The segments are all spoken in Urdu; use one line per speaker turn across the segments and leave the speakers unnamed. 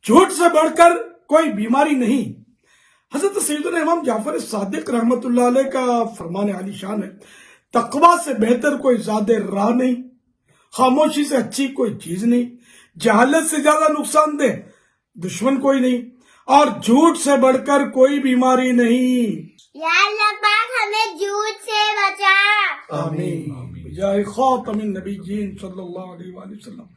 جھوٹ سے بڑھ کر کوئی بیماری نہیں۔ حضرت سیدنا امام جعفر صادق رحمت اللہ علیہ کا فرمان عالی شان ہے، تقوی سے بہتر کوئی زیادہ راہ نہیں، خاموشی سے اچھی کوئی چیز نہیں، جہالت سے زیادہ نقصان دہ دشمن کوئی نہیں، اور جھوٹ سے بڑھ کر کوئی بیماری نہیں۔
یا اللہ پاک ہمیں جھوٹ سے بچا۔
آمین بجائے خاتم النبیین صلی اللہ علیہ وآلہ وسلم۔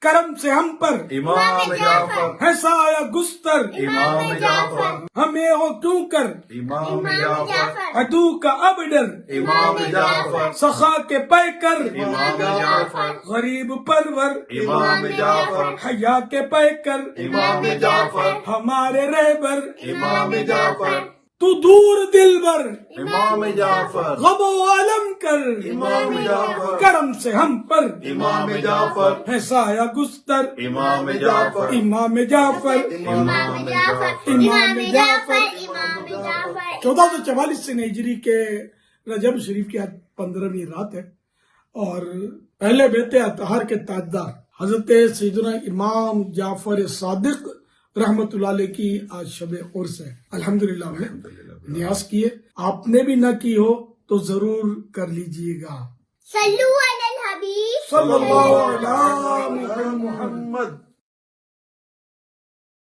کرم سے ہم پر
امام جعفر،
ہے سایہ گستر،
امام جعفر،
ہمیں ہو کیوں کر
امام جعفر،
عدو کا اب ڈر،
امام جعفر،
سخا کے پے کر
امام جعفر،
غریب پرور،
امام جعفر،
حیا کے پے کر
امام جعفر،
ہمارے رہبر،
امام جعفر،
تو دور دل بر
امام جعفر،
غم و عالم کر،
امام جعفر،
کرم سے ہم پر
امام جعفر،
ہے سایہ گستر،
امام جعفر،
امام جعفر،
امام جعفر،
امام جعفر۔
امام جعفر
1444 ہجری کے رجب شریف کی آج 15ویں رات ہے، اور پہلے بیت اطہار کے تاجدار حضرت سیدنا امام جعفر صادق رحمت اللہ علیہ کی آج شب عرس ہے۔ الحمدللہ ہم نے نیاز کیے، آپ نے بھی نہ کی ہو تو ضرور کر لیجئے گا۔
صلو علی الحبیب
صلی اللہ علیہ محمد۔